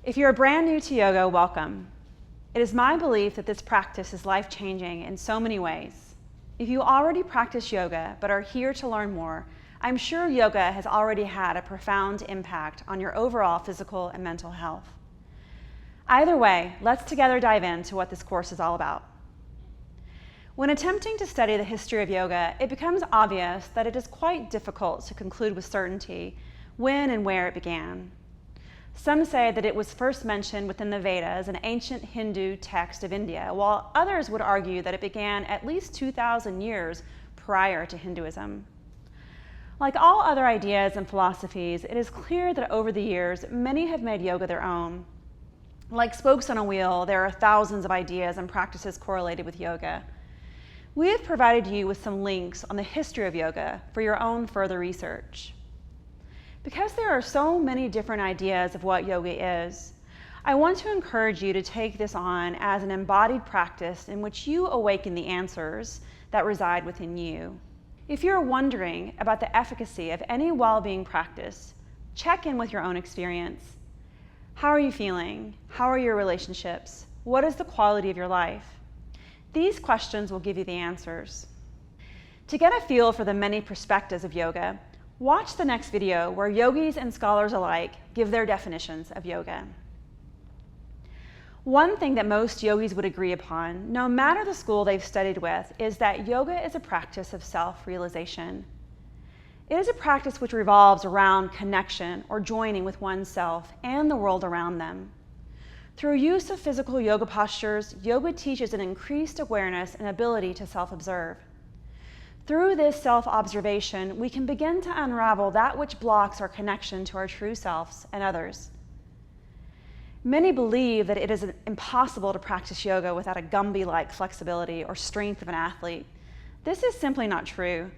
If you're brand new to yoga, welcome. It is my belief that this practice is life-changing in so many ways. If you already practice yoga but are here to learn more, I'm sure yoga has already had a profound impact on your overall physical and mental health. Either way, let's together dive into what this course is all about. When attempting to study the history of yoga, it becomes obvious that it is quite difficult to conclude with certainty when and where it began. Some say that it was first mentioned within the Vedas, an ancient Hindu text of India, while others would argue that it began at least 2,000 years prior to Hinduism. Like all other ideas and philosophies, it is clear that over the years, many have made yoga their own. Like spokes on a wheel, there are thousands of ideas and practices correlated with yoga. We have provided you with some links on the history of yoga for your own further research. Because there are so many different ideas of what yoga is, I want to encourage you to take this on as an embodied practice in which you awaken the answers that reside within you. If you're wondering about the efficacy of any well-being practice, check in with your own experience. How are you feeling? How are your relationships? What is the quality of your life? These questions will give you the answers. To get a feel for the many perspectives of yoga, watch the next video where yogis and scholars alike give their definitions of yoga. One thing that most yogis would agree upon, no matter the school they've studied with, is that yoga is a practice of self-realization. It is a practice which revolves around connection or joining with oneself and the world around them. Through use of physical yoga postures, yoga teaches an increased awareness and ability to self-observe. Through this self-observation, we can begin to unravel that which blocks our connection to our true selves and others. Many believe that it is impossible to practice yoga without a Gumby-like flexibility or strength of an athlete. This is simply not true.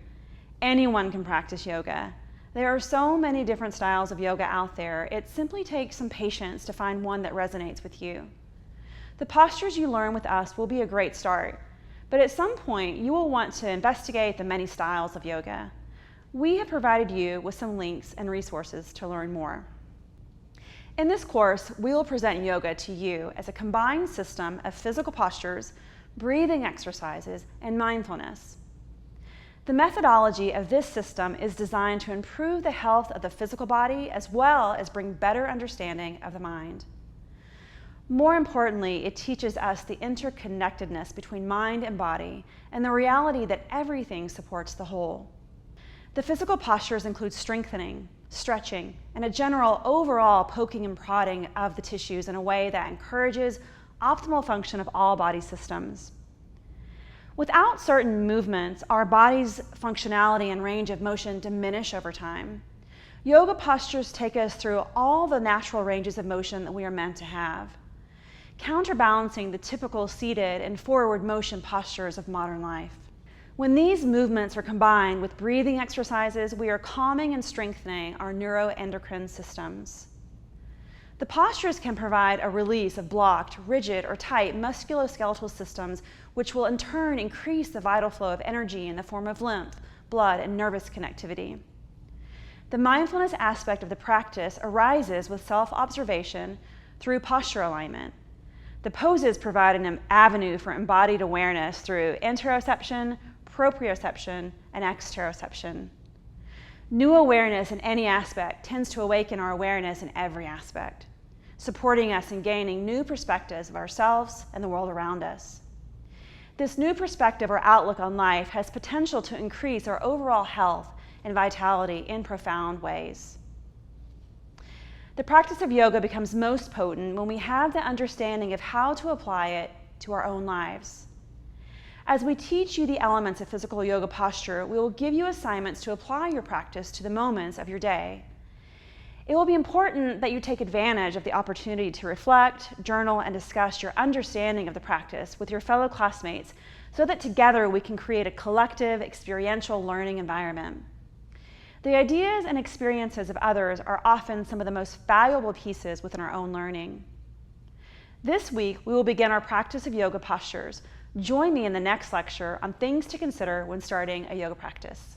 Anyone can practice yoga. There are so many different styles of yoga out there, it simply takes some patience to find one that resonates with you. The postures you learn with us will be a great start. But at some point, you will want to investigate the many styles of yoga. We have provided you with some links and resources to learn more. In this course, we will present yoga to you as a combined system of physical postures, breathing exercises, and mindfulness. The methodology of this system is designed to improve the health of the physical body as well as bring better understanding of the mind. More importantly, it teaches us the interconnectedness between mind and body and the reality that everything supports the whole. The physical postures include strengthening, stretching, and a general overall poking and prodding of the tissues in a way that encourages optimal function of all body systems. Without certain movements, our body's functionality and range of motion diminish over time. Yoga postures take us through all the natural ranges of motion that we are meant to have, counterbalancing the typical seated and forward motion postures of modern life. When these movements are combined with breathing exercises, we are calming and strengthening our neuroendocrine systems. The postures can provide a release of blocked, rigid, or tight musculoskeletal systems, which will in turn increase the vital flow of energy in the form of lymph, blood, and nervous connectivity. The mindfulness aspect of the practice arises with self-observation through posture alignment. The poses provide an avenue for embodied awareness through interoception, proprioception, and exteroception. New awareness in any aspect tends to awaken our awareness in every aspect, supporting us in gaining new perspectives of ourselves and the world around us. This new perspective or outlook on life has potential to increase our overall health and vitality in profound ways. The practice of yoga becomes most potent when we have the understanding of how to apply it to our own lives. As we teach you the elements of physical yoga posture, we will give you assignments to apply your practice to the moments of your day. It will be important that you take advantage of the opportunity to reflect, journal, and discuss your understanding of the practice with your fellow classmates so that together we can create a collective, experiential learning environment. The ideas and experiences of others are often some of the most valuable pieces within our own learning. This week, we will begin our practice of yoga postures. Join me in the next lecture on things to consider when starting a yoga practice.